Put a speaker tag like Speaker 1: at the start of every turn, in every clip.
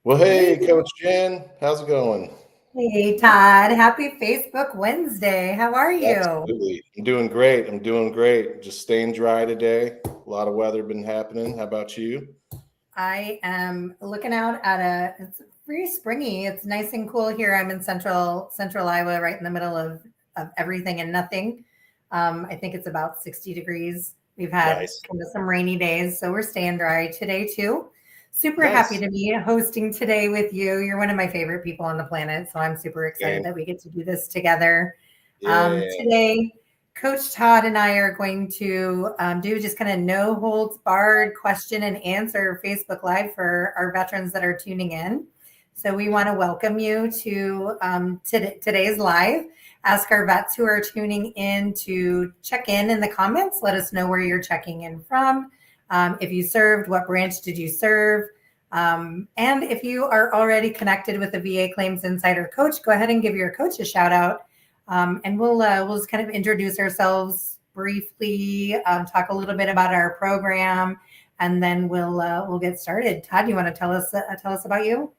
Speaker 1: Well,
Speaker 2: Hey,
Speaker 1: hey, Coach Jen, how's it going?
Speaker 2: hey, Todd. Happy Facebook Wednesday. How are you?
Speaker 1: Absolutely. I'm doing great. I'm doing great. Just staying dry today. A lot of weather been happening. How about you?
Speaker 2: I am looking out at it's pretty springy. It's nice and cool here. I'm in central Iowa, right in the middle of everything and nothing. I think it's about 60 degrees. We've had
Speaker 1: Nice.
Speaker 2: kind of some rainy days, so we're staying dry today too. Super happy
Speaker 1: Nice.
Speaker 2: to be hosting today with you. You're one of my favorite people on the planet, so I'm super excited
Speaker 1: Game.
Speaker 2: that we get to do this together.
Speaker 1: Yeah.
Speaker 2: Today, Coach Todd and I are going to do just kind of no holds barred question and answer Facebook Live for our veterans that are tuning in. So we want to welcome you to today's live. Ask our vets who are tuning in to check in the comments. Let us know where you're checking in from. If you served, what branch did you serve? And if you are already connected with the VA Claims Insider coach, go ahead and give your coach a shout out. And we'll just kind of introduce ourselves briefly, talk a little bit about our program, and then we'll get started. Todd, you want to tell us about you?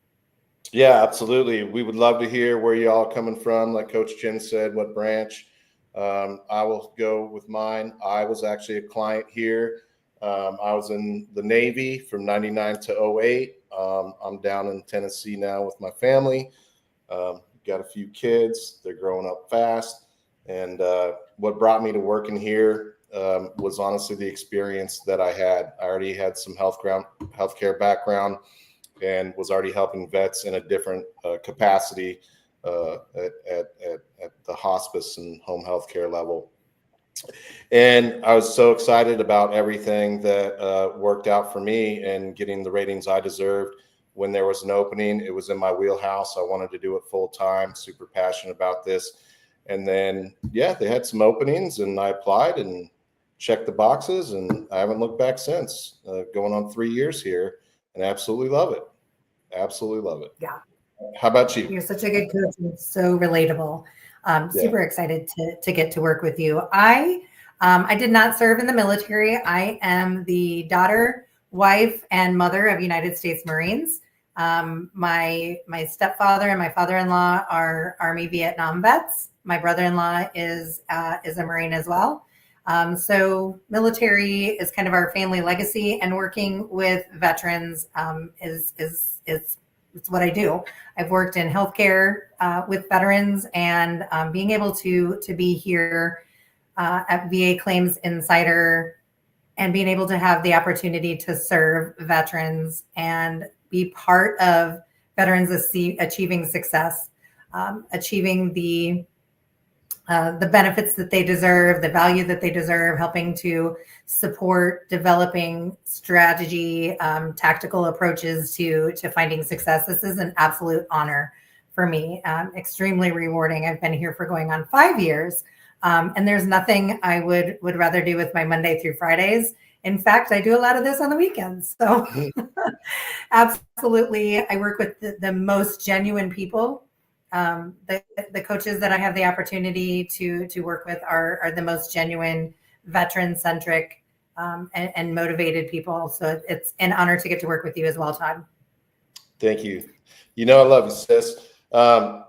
Speaker 1: Yeah, absolutely. We would love to hear where you all coming from. Like Coach Jen said, what branch? I will go with mine. I was actually a client here. I was in the Navy from 99 to '08. I'm down in Tennessee now with my family. Got a few kids. They're growing up fast. And what brought me to working here was honestly the experience that I had. I already had some healthcare background and was already helping vets in a different capacity at the hospice and home healthcare level. And I was so excited about everything that worked out for me and getting the ratings I deserved. When there was an opening, it was in my wheelhouse. I wanted to do it full time, super passionate about this. And then, yeah, they had some openings and I applied and checked the boxes, and I haven't looked back since. Going on 3 years here, and I absolutely love it. Absolutely love it.
Speaker 2: Yeah,
Speaker 1: How about you?
Speaker 2: you're such a good coach and so relatable.
Speaker 1: Yeah.
Speaker 2: Super excited to get to work with you. I did not serve in the military. I am the daughter, wife, and mother of United States Marines. My stepfather and my father-in-law are Army Vietnam vets. My brother-in-law is a Marine as well. So military is kind of our family legacy, and working with veterans is it's what I do. I've worked in healthcare with veterans, and being able to be here at VA Claims Insider and being able to have the opportunity to serve veterans and be part of veterans achieving success, achieving the benefits that they deserve, the value that they deserve, helping to support developing strategy, tactical approaches to finding success. This is an absolute honor for me, extremely rewarding. I've been here for going on 5 years, and there's nothing I would rather do with my Monday through Fridays. In fact, I do a lot of this on the weekends. So absolutely, I work with the most genuine people. The coaches that I have the opportunity to work with are the most genuine, veteran centric, and motivated people. So it's an honor to get to work with you as well, Todd.
Speaker 1: Thank you. You know, I love you, sis.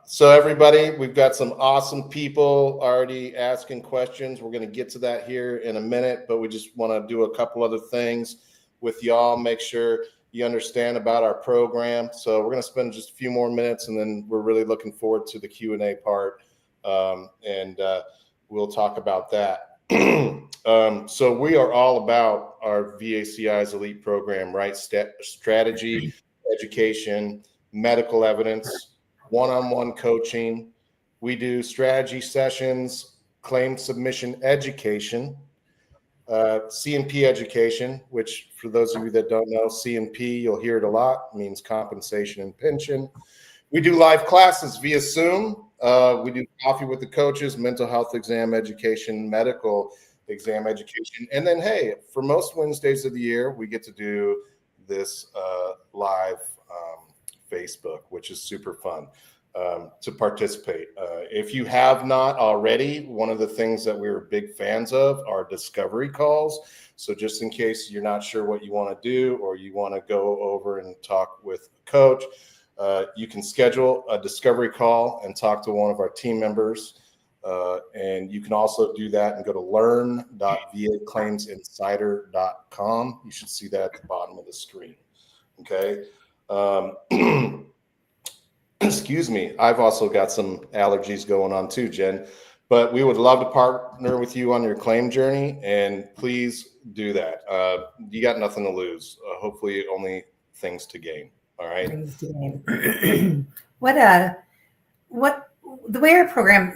Speaker 1: So everybody, we've got some awesome people already asking questions. We're going to get to that here in a minute, but we just want to do a couple other things with y'all. Make sure you understand about our program. So we're going to spend just a few more minutes, and then we're really looking forward to the Q&A part, and we'll talk about that. So we are all about our VACI's elite program, right? Strategy, education, medical evidence, one-on-one coaching. We do strategy sessions, claim submission education, C&P education, which for those of you that don't know, C&P, you'll hear it a lot, means compensation and pension. We do live classes via Zoom. We do coffee with the coaches, mental health exam education, medical exam education. And then, hey, for most Wednesdays of the year, we get to do this live Facebook, which is super fun. to participate. If you have not already, one of the things that we're big fans of are discovery calls. So just in case you're not sure what you want to do, or you want to go over and talk with a coach, you can schedule a discovery call and talk to one of our team members. And you can also do that and go to learn.vaclaimsinsider.com. You should see that at the bottom of the screen. Okay. Excuse me. I've also got some allergies going on too, Jen, but we would love to partner with you on your claim journey, and please do that. You got nothing to lose. Hopefully only things to gain. All right.
Speaker 2: Things to gain. The way our program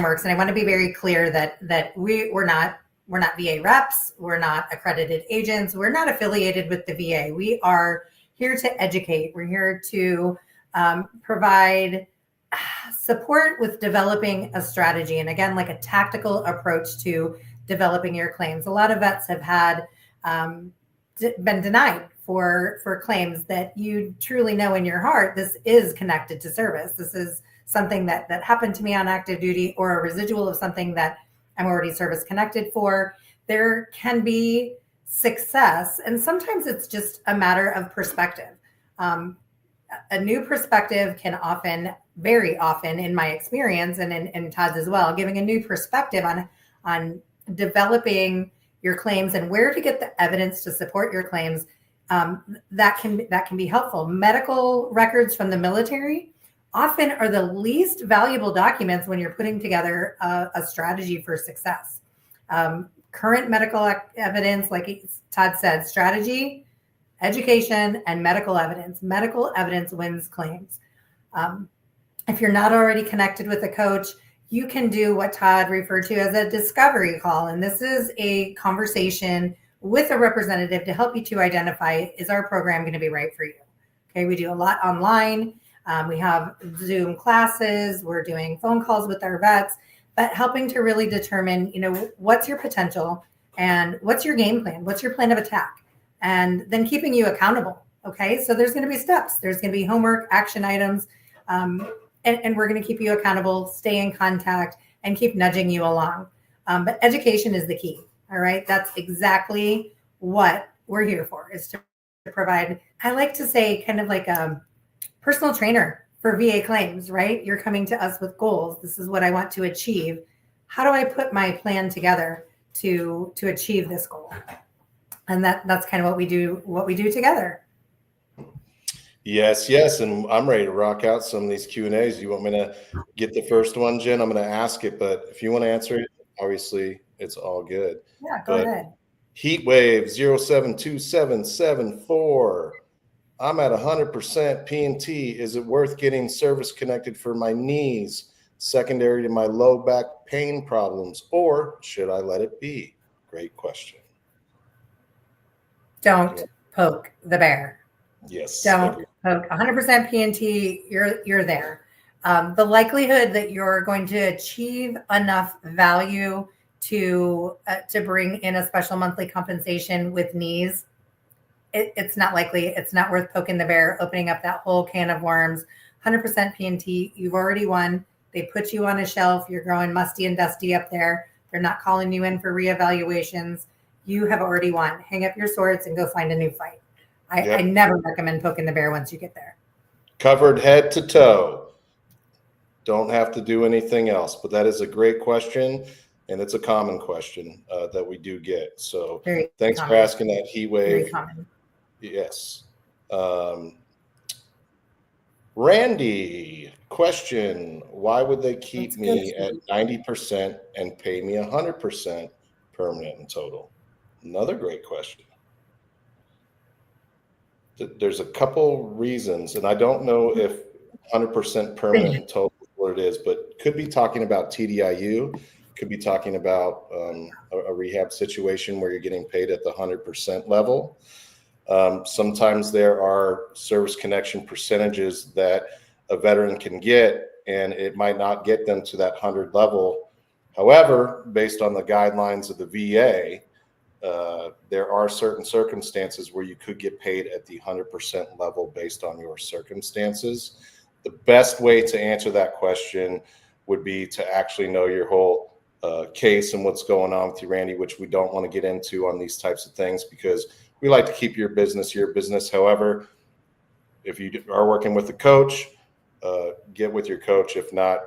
Speaker 2: works, and I want to be very clear that we're not VA reps, we're not accredited agents, we're not affiliated with the VA. We are here to educate. We're here to provide support with developing a strategy, and again, like a tactical approach to developing your claims. A lot of vets have had been denied for claims that you truly know in your heart this is connected to service. This is something that happened to me on active duty, or a residual of something that I'm already service connected for. There can be success, and sometimes it's just a matter of perspective. A new perspective can very often in my experience, and in Todd's as well, giving a new perspective on developing your claims and where to get the evidence to support your claims. That can be helpful. Medical records from the military often are the least valuable documents when you're putting together a strategy for success. Current medical evidence, like Todd said, strategy, education, and medical evidence. Medical evidence wins claims. If you're not already connected with a coach, you can do what Todd referred to as a discovery call. And this is a conversation with a representative to help you to identify, is our program going to be right for you? Okay, we do a lot online. We have Zoom classes. We're doing phone calls with our vets, but helping to really determine, what's your potential and what's your game plan? What's your plan of attack? And then keeping you accountable. Okay, so there's going to be steps. There's going to be homework, action items, and we're going to keep you accountable, stay in contact, and keep nudging you along. But education is the key. All right, that's exactly what we're here for, is to provide, I like to say, kind of like a personal trainer for VA claims, right? You're coming to us with goals. This is what I want to achieve. How do I put my plan together to achieve this goal? And that's kind of what we do together.
Speaker 1: Yes. And I'm ready to rock out some of these Q&As. You want me to get the first one, Jen? I'm going to ask it, but if you want to answer it, obviously it's all good.
Speaker 2: Yeah, go ahead.
Speaker 1: Heatwave 072774. I'm at 100% P&T. Is it worth getting service connected for my knees, secondary to my low back pain problems, or should I let it be? Great question.
Speaker 2: Don't poke the bear.
Speaker 1: Yes.
Speaker 2: Don't poke. 100% P&T, you're there. The likelihood that you're going to achieve enough value to bring in a special monthly compensation with knees, it's not likely. It's not worth poking the bear, opening up that whole can of worms. 100% P&T, you've already won. They put you on a shelf. You're growing musty and dusty up there. They're not calling you in for reevaluations. You have already won. Hang up your swords and go find a new fight. I never recommend poking the bear once you get there.
Speaker 1: Covered head to toe. Don't have to do anything else. But that is a great question, and it's a common question that we do get. So thanks for asking that, Heatwave.
Speaker 2: Very common.
Speaker 1: Yes. Randy, question: why would they keep me at 90% and pay me 100% permanent and total? Another great question. There's a couple reasons, and I don't know if 100% permanent and total is what it is, but could be talking about TDIU, could be talking about a rehab situation where you're getting paid at the 100% level. Sometimes there are service connection percentages that a veteran can get, and it might not get them to that 100 level. However, based on the guidelines of the VA, there are certain circumstances where you could get paid at the 100% level based on your circumstances. the best way to answer that question would be to actually know your whole case and what's going on with you, Randy, which we don't want to get into on these types of things because we like to keep your business. However, if you are working with a coach, get with your coach. If not,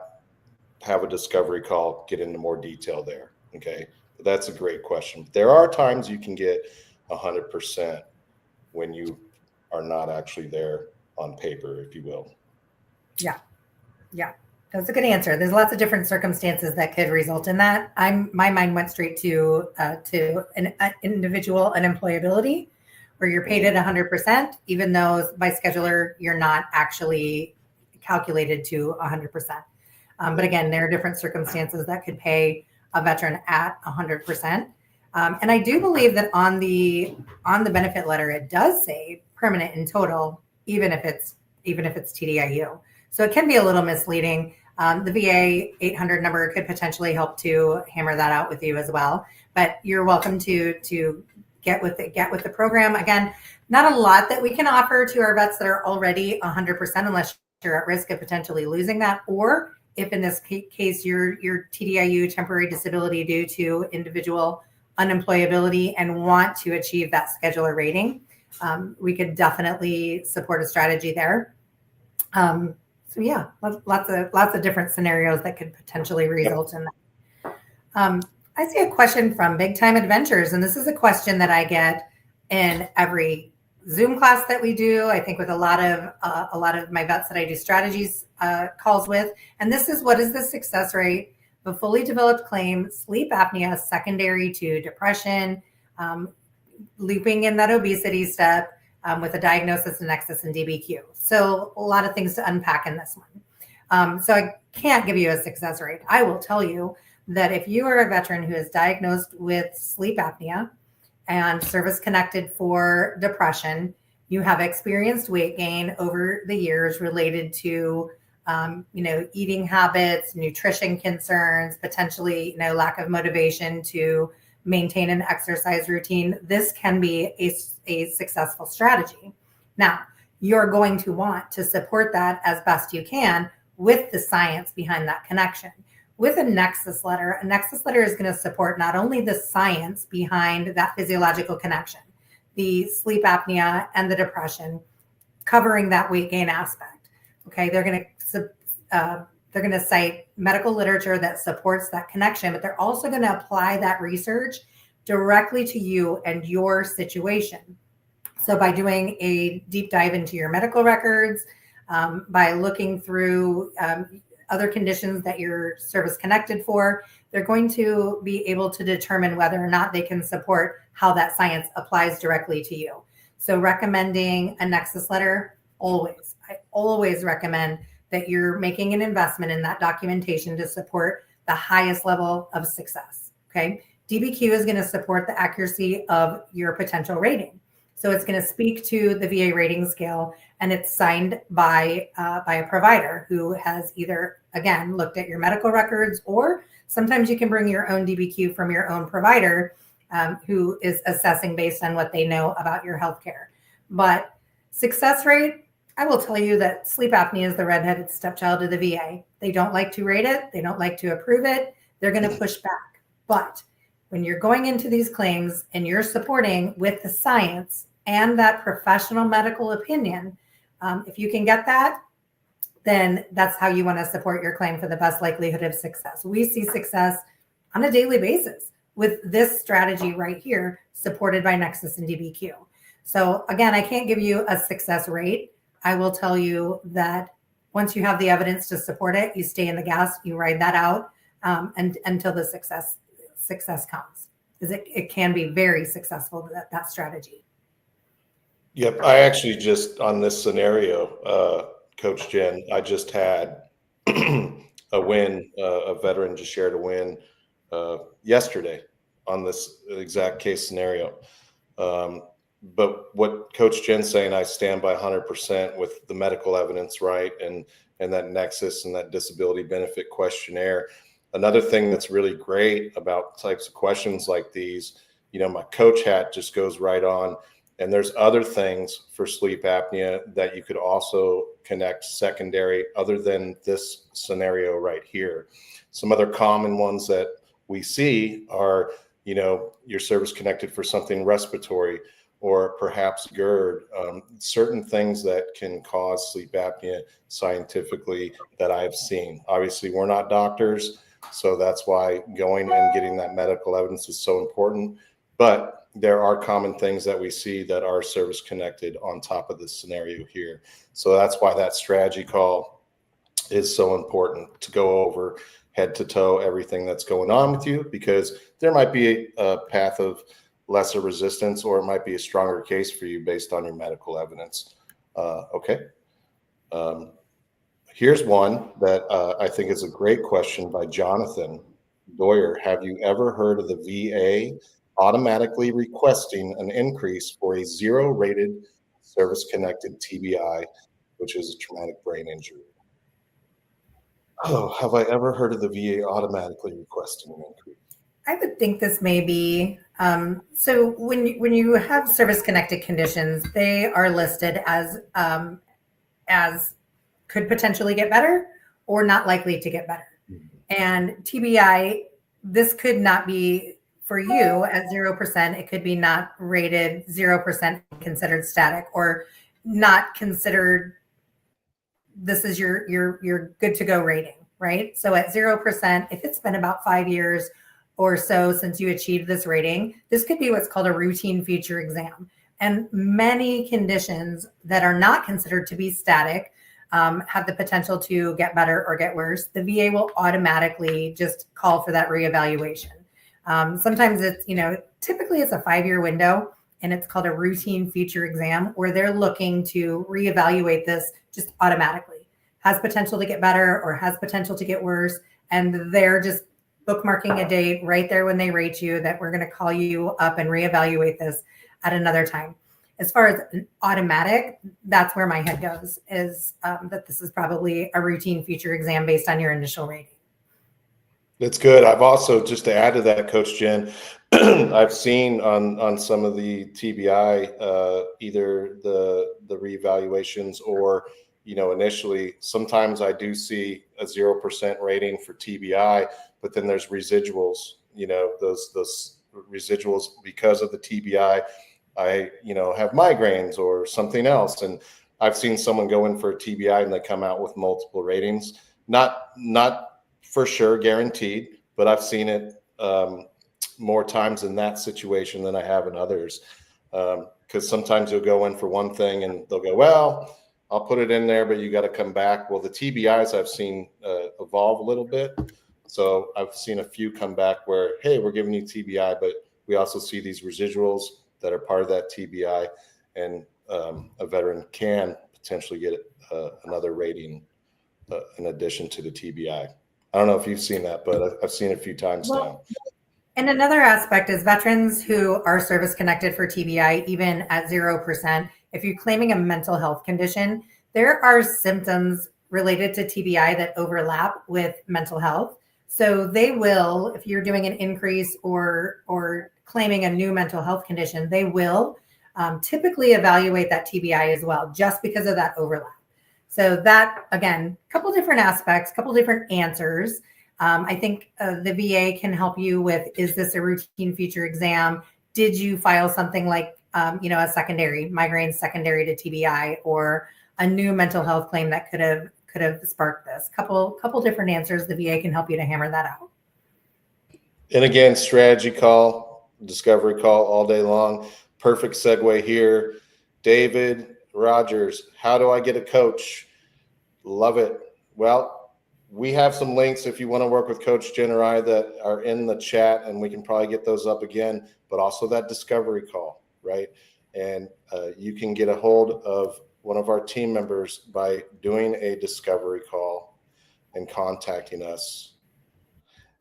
Speaker 1: have a discovery call, get into more detail there. Okay. But that's a great question. There are times you can get 100% when you are not actually there on paper, if you will.
Speaker 2: Yeah. Yeah. That's a good answer. There's lots of different circumstances that could result in that. My mind went straight to an individual unemployability, where you're paid at 100%, even though by scheduler you're not actually calculated to 100%. But again, there are different circumstances that could pay a veteran at 100%. And I do believe that on the benefit letter it does say permanent in total, even if it's TDIU. So it can be a little misleading. The VA 800 number could potentially help to hammer that out with you as well. But you're welcome to get with the program. Again, not a lot that we can offer to our vets that are already 100% unless you're at risk of potentially losing that, or if in this case your TDIU, temporary disability due to individual unemployability, and want to achieve that scheduler rating, we could definitely support a strategy there. So yeah, lots of different scenarios that could potentially result in that. I see a question from Big Time Adventures, and this is a question that I get in every Zoom class that we do. I think with a lot of my vets that I do strategies calls with, and this is: what is the success rate of a fully developed claim, sleep apnea secondary to depression, looping in that obesity step, with a diagnosis of nexus and DBQ. So a lot of things to unpack in this one. So I can't give you a success rate. I will tell you that if you are a veteran who is diagnosed with sleep apnea and service connected for depression, you have experienced weight gain over the years related to eating habits, nutrition concerns, potentially lack of motivation to maintain an exercise routine, this can be a successful strategy. Now, you're going to want to support that as best you can with the science behind that connection. With a nexus letter is going to support not only the science behind that physiological connection, the sleep apnea and the depression, covering that weight gain aspect. Okay, they're going to cite medical literature that supports that connection, but they're also going to apply that research directly to you and your situation. So by doing a deep dive into your medical records, by looking through other conditions that you're service connected for, they're going to be able to determine whether or not they can support how that science applies directly to you. So recommending a nexus letter, I always recommend that you're making an investment in that documentation to support the highest level of success. Okay. DBQ is going to support the accuracy of your potential rating. So it's going to speak to the VA rating scale, and it's signed by a provider who has either, again, looked at your medical records, or sometimes you can bring your own DBQ from your own provider who is assessing based on what they know about your healthcare. But success rate, I will tell you that sleep apnea is the redheaded stepchild of the VA. They don't like to rate it. They don't like to approve it. They're going to push back. But when you're going into these claims and you're supporting with the science and that professional medical opinion, if you can get that, then that's how you want to support your claim for the best likelihood of success. We see success on a daily basis with this strategy right here, supported by Nexus and DBQ. So again, I can't give you a success rate. I will tell you that once you have the evidence to support it, you stay in the gas, you ride that out and until the success comes. Because it can be very successful, that strategy.
Speaker 1: Yep. I actually just, on this scenario, Coach Jen, I just had a win, a veteran just shared a win yesterday on this exact case scenario. But what Coach Jen's saying, I stand by 100% with the medical evidence, right? And that nexus and that disability benefit questionnaire. Another thing that's really great about types of questions like these, my coach hat just goes right on. And there's other things for sleep apnea that you could also connect secondary other than this scenario right here. Some other common ones that we see are, your service connected for something respiratory, or perhaps GERD, certain things that can cause sleep apnea scientifically that I've seen. Obviously, we're not doctors, so that's why going and getting that medical evidence is so important. But there are common things that we see that are service connected on top of this scenario here. So that's why that strategy call is so important, to go over head to toe everything that's going on with you, because there might be a path of lesser resistance, or it might be a stronger case for you based on your medical evidence. Okay. Here's one that I think is a great question by Jonathan Doyer. Have you ever heard of the VA automatically requesting an increase for a zero-rated service-connected TBI, which is a traumatic brain injury? Oh, have I ever heard of the VA automatically requesting an increase?
Speaker 2: I would think this may be, so when you have service-connected conditions, they are listed as could potentially get better or not likely to get better. And TBI, this could not be for you at 0%. It could be not rated 0%, considered static, or not considered, this is your good to go rating, right? So at 0%, if it's been about 5 years or so since you achieved this rating, this could be what's called a routine feature exam. And many conditions that are not considered to be static have the potential to get better or get worse. The VA will automatically just call for that reevaluation. Sometimes it's, typically it's a 5-year window, and it's called a routine feature exam, where they're looking to reevaluate this just automatically. Has potential to get better or has potential to get worse. And they're just bookmarking a date right there when they rate you that we're going to call you up and reevaluate this at another time. As far as an automatic, that's where my head goes, is that this is probably a routine feature exam based on your initial rating.
Speaker 1: That's good. I've also, just to add to that, Coach Jen, I've seen on some of the TBI, either the reevaluations or, initially, sometimes I do see a 0% rating for TBI, but then there's residuals, those residuals because of the TBI. I, have migraines or something else. And I've seen someone go in for a TBI and they come out with multiple ratings. Not for sure guaranteed, but I've seen it more times in that situation than I have in others. Because sometimes you'll go in for one thing and they'll go, well, I'll put it in there, but you got to come back. Well, the TBIs I've seen evolve a little bit. So I've seen a few come back where, hey, we're giving you TBI, but we also see these residuals that are part of that TBI, and a veteran can potentially get another rating in addition to the TBI. I don't know if you've seen that, but I've seen it a few times now.
Speaker 2: And another aspect is veterans who are service connected for TBI, even at 0%, if you're claiming a mental health condition, there are symptoms related to TBI that overlap with mental health. So they will, if you're doing an increase or claiming a new mental health condition, they will typically evaluate that TBI as well, just because of that overlap. So that, again, a couple different aspects, a couple different answers. I think the VA can help you with, is this a routine feature exam? Did you file something like, a secondary, migraine secondary to TBI, or a new mental health claim that could have sparked this? Couple different answers. The VA can help you to hammer that out.
Speaker 1: And again, strategy call, discovery call all day long. Perfect segue here. David Rogers, how do I get a coach? Love it. Well, we have some links if you want to work with Coach Jen or I that are in the chat, and we can probably get those up again, but also that discovery call, right? And you can get a hold of one of our team members by doing a discovery call and contacting us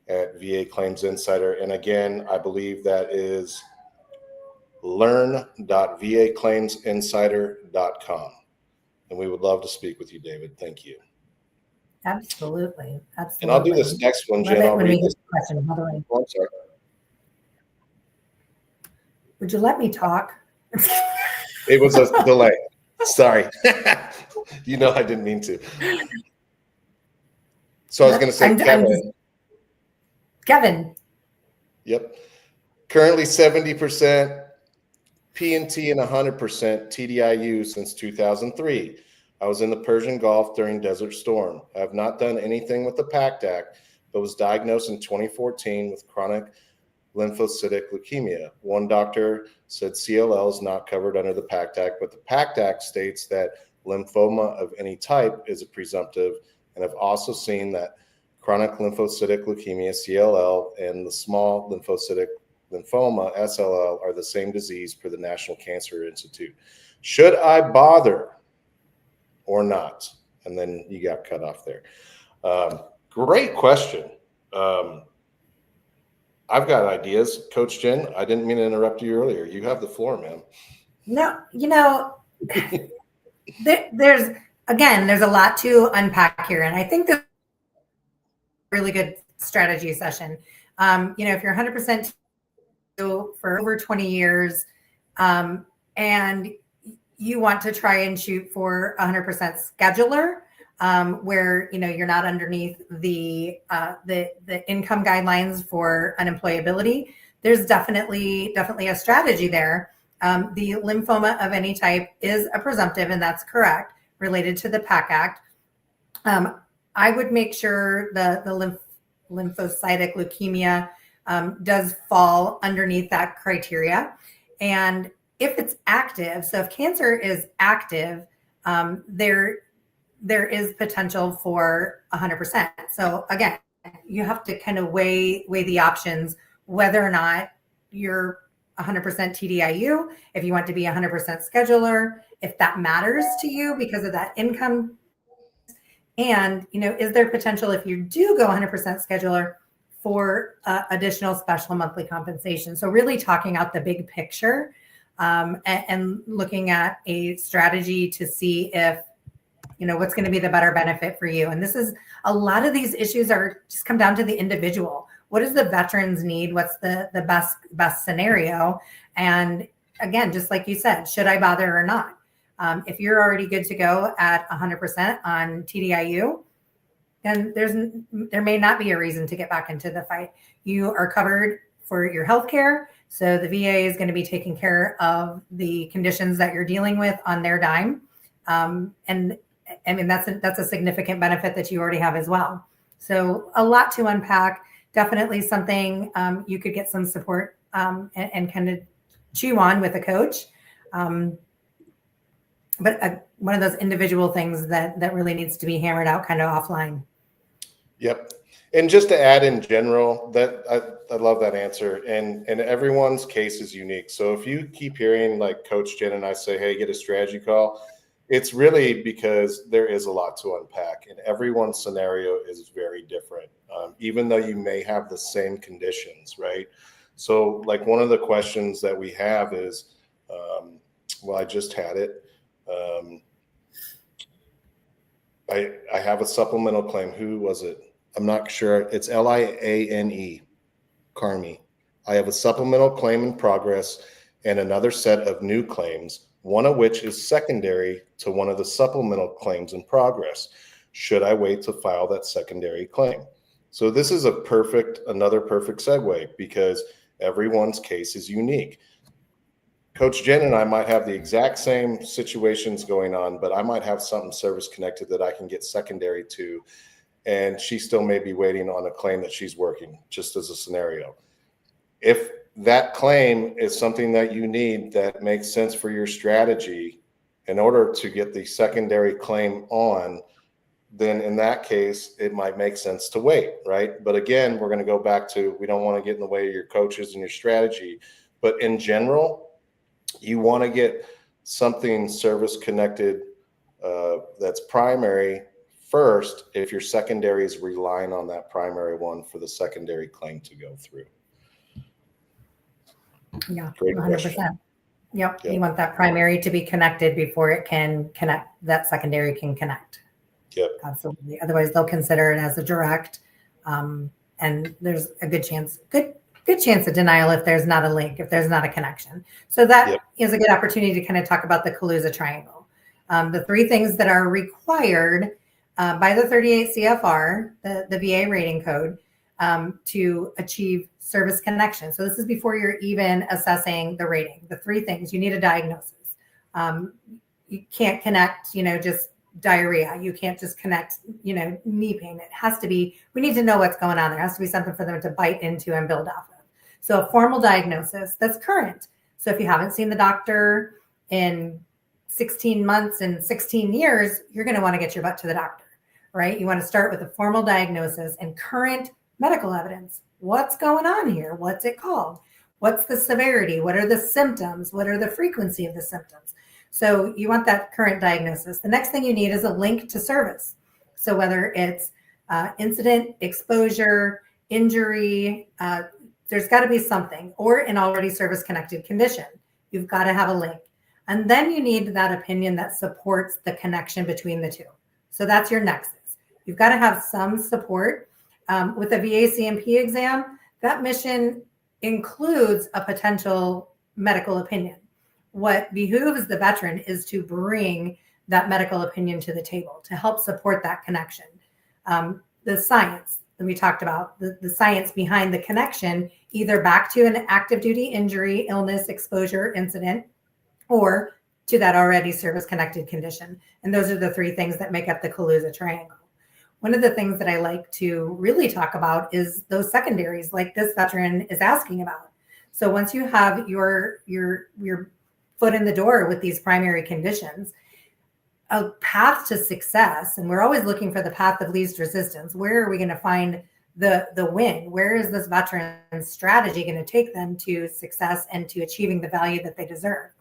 Speaker 1: at VA Claims Insider. And again, I believe that is learn.vaclaimsinsider.com. And we would love to speak with you, David. Thank you.
Speaker 2: Absolutely.
Speaker 1: And I'll do this next one, Jen. I'll read this.
Speaker 2: Question. How do I...
Speaker 1: Oh, I'm sorry.
Speaker 2: Would you let me talk?
Speaker 1: It was a delay. Sorry. You know I didn't mean to. So I was going to say
Speaker 2: Kevin.
Speaker 1: Yep. Currently 70% P&T and 100% TDIU since 2003. I was in the Persian Gulf during Desert Storm. I have not done anything with the PACT Act, but was diagnosed in 2014 with chronic lymphocytic leukemia. One doctor said CLL is not covered under the PACT Act, but the PACT Act states that lymphoma of any type is a presumptive, and I've also seen that chronic lymphocytic leukemia, CLL, and the small lymphocytic lymphoma, SLL, are the same disease per the National Cancer Institute. Should I bother or not? And then you got cut off there. Great question. I've got ideas. Coach Jen, I didn't mean to interrupt you earlier. You have the floor, ma'am.
Speaker 2: No, there's a lot to unpack here. And I think that's a really good strategy session. If you're 100% for over 20 years and you want to try and shoot for 100% scheduler, where you're not underneath the income guidelines for unemployability, there's definitely a strategy there. The lymphoma of any type is a presumptive, and that's correct, related to the PAC Act. I would make sure the lymphocytic leukemia does fall underneath that criteria. And if it's active, so if cancer is active, there is potential for 100%. So again, you have to kind of weigh the options, whether or not you're 100% TDIU, if you want to be 100% scheduler, if that matters to you because of that income. And, is there potential if you do go 100% scheduler for additional special monthly compensation? So really talking out the big picture and looking at a strategy to see if, what's going to be the better benefit for you. And this is, a lot of these issues are just come down to the individual. What does the veterans need? What's the best scenario? And again, just like you said, should I bother or not? If you're already good to go at 100% on TDIU, then there may not be a reason to get back into the fight. You are covered for your health care. So the VA is going to be taking care of the conditions that you're dealing with on their dime. And I mean, that's a significant benefit that you already have as well. So a lot to unpack. Definitely something you could get some support and kind of chew on with a coach. But one of those individual things that really needs to be hammered out kind of offline.
Speaker 1: Yep. And just to add in general, that I love that answer. And everyone's case is unique. So if you keep hearing like Coach Jen and I say, hey, get a strategy call, it's really because there is a lot to unpack, and everyone's scenario is very different, even though you may have the same conditions, right? So like one of the questions that we have is, well, I just had it. I have a supplemental claim. Who was it? I'm not sure. It's LIANE, Carmi. I have a supplemental claim in progress and another set of new claims, one of which is secondary to one of the supplemental claims in progress. Should I wait to file that secondary claim? So this is another perfect segue because everyone's case is unique. Coach Jen and I might have the exact same situations going on, but I might have something service connected that I can get secondary to, and she still may be waiting on a claim that she's working, just as a scenario. If that claim is something that you need that makes sense for your strategy in order to get the secondary claim on, then in that case, it might make sense to wait, right? But again, we're going to go back to, we don't want to get in the way of your coaches and your strategy. But in general, you want to get something service connected that's primary first if your secondary is relying on that primary one for the secondary claim to go through.
Speaker 2: Yeah, 100%. Yep. You want that primary to be connected before it can connect, that secondary can connect.
Speaker 1: Yep.
Speaker 2: Absolutely. Otherwise, they'll consider it as a direct. And there's a good chance, good good chance of denial if there's not a link, if there's not a connection. So that is a good opportunity to kind of talk about the Kaluza triangle. The 3 things that are required by the 38 CFR, the VA rating code, to achieve service connection. So this is before you're even assessing the rating. The 3 things: you need a diagnosis. You can't connect, just diarrhea. You can't just connect, knee pain. It has to be, we need to know what's going on. There has to be something for them to bite into and build off of. So a formal diagnosis that's current. So if you haven't seen the doctor in 16 months and 16 years, you're going to want to get your butt to the doctor, right? You want to start with a formal diagnosis and current medical evidence. What's going on here? What's it called? What's the severity? What are the symptoms? What are the frequency of the symptoms? So you want that current diagnosis. The next thing you need is a link to service. So whether it's incident, exposure, injury, there's got to be something, or an already service-connected condition. You've got to have a link. And then you need that opinion that supports the connection between the 2. So that's your nexus. You've got to have some support. With a VA CMP exam, that mission includes a potential medical opinion. What behooves the veteran is to bring that medical opinion to the table to help support that connection. The science that we talked about, the science behind the connection, either back to an active duty injury, illness, exposure, incident, or to that already service-connected condition. And those are the 3 things that make up the Kaluza triangle. One of the things that I like to really talk about is those secondaries, like this veteran is asking about. So once you have your foot in the door with these primary conditions, a path to success, and we're always looking for the path of least resistance. Where are we going to find the win? Where is this veteran's strategy going to take them to success and to achieving the value that they deserve?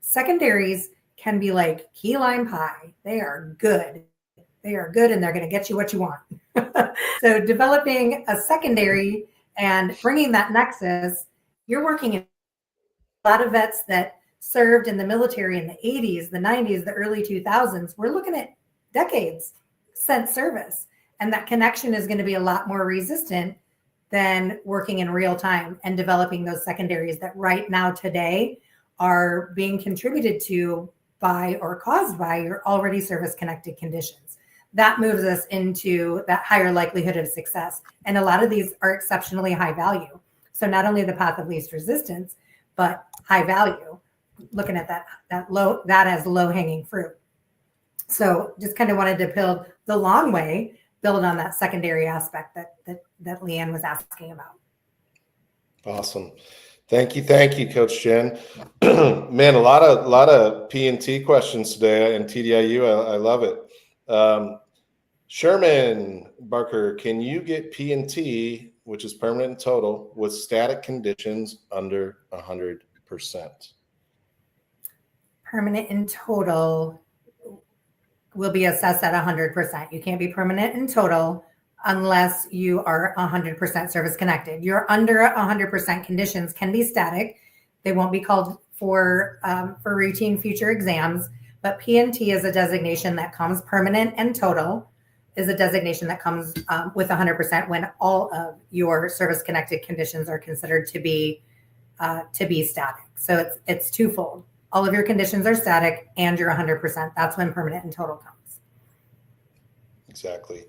Speaker 2: Secondaries can be like key lime pie. They are good. They are good, and they're going to get you what you want. So developing a secondary and bringing that nexus, you're working in a lot of vets that served in the military in the 80s, the 90s, the early 2000s. We're looking at decades since service. And that connection is going to be a lot more resistant than working in real time and developing those secondaries that right now today are being contributed to by or caused by your already service-connected conditions. That moves us into that higher likelihood of success. And a lot of these are exceptionally high value. So not only the path of least resistance, but high value, looking at that as low-hanging fruit. So just kind of wanted to build the long way, build on that secondary aspect that Leanne was asking about.
Speaker 1: Awesome. Thank you, Coach Jen. Man, a lot of P&T questions today and TDIU. I love it. Sherman Barker, can you get P&T, which is permanent and total, with static conditions under 100%?
Speaker 2: Permanent and total will be assessed at 100%. You can't be permanent and total unless you are 100% service connected. Your under 100% conditions can be static. They won't be called for routine future exams, but P&T is a designation that comes permanent, and total is a designation that comes with 100% when all of your service connected conditions are considered to be static. So it's twofold. All of your conditions are static and you're 100%. That's when permanent and total comes.
Speaker 1: Exactly.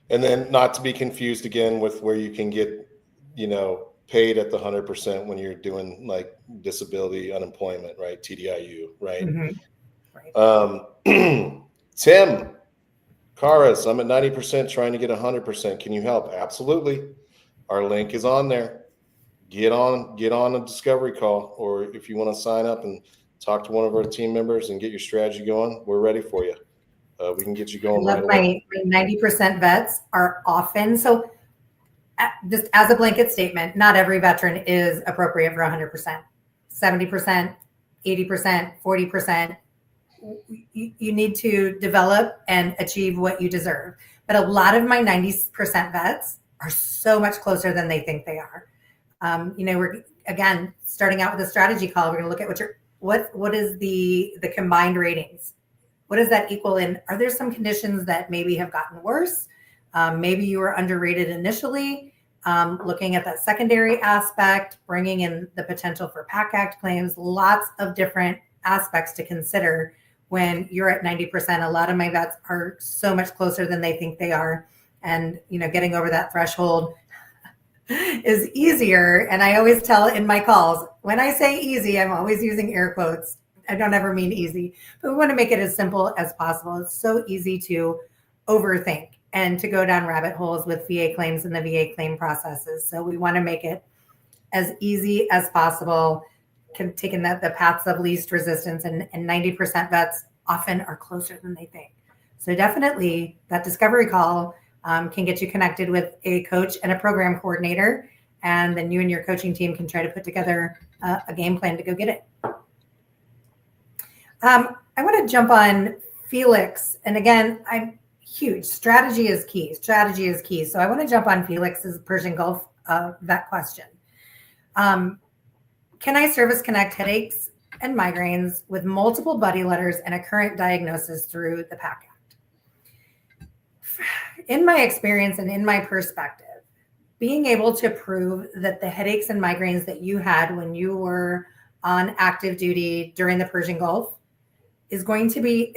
Speaker 1: And then not to be confused again with where you can get, paid at the 100% when you're doing like disability unemployment, right? TDIU, right? Mm-hmm. Right. Tim Karas, I'm at 90% trying to get 100%. Can you help? Absolutely. Our link is on there. Get on a discovery call, or if you want to sign up and talk to one of our team members and get your strategy going, we're ready for you. We can get you going.
Speaker 2: I love my 90% vets are often, so just as a blanket statement, not every veteran is appropriate for 100%. 70%, 80%, 40%. You need to develop and achieve what you deserve. But a lot of my 90% vets are so much closer than they think they are. We're again starting out with a strategy call. We're going to look at what is the combined ratings. What does that equal in? Are there some conditions that maybe have gotten worse? Maybe you were underrated initially. looking at that secondary aspect, bringing in the potential for PAC Act claims, lots of different aspects to consider when you're at 90%. A lot of my vets are so much closer than they think they are. And, getting over that threshold is easier. And I always tell in my calls, when I say easy, I'm always using air quotes. I don't ever mean easy, but we want to make it as simple as possible. It's so easy to overthink and to go down rabbit holes with VA claims and the VA claim processes. So we want to make it as easy as possible, taking the paths of least resistance, and 90% vets often are closer than they think. So definitely that discovery call can get you connected with a coach and a program coordinator, and then you and your coaching team can try to put together a game plan to go get it. I want to jump on Felix, and again, I'm huge. Strategy is key. Strategy is key. So I want to jump on Felix's Persian Gulf vet question. Can I service connect headaches and migraines with multiple buddy letters and a current diagnosis through the PAC Act? In my experience and in my perspective, being able to prove that the headaches and migraines that you had when you were on active duty during the Persian Gulf is going to be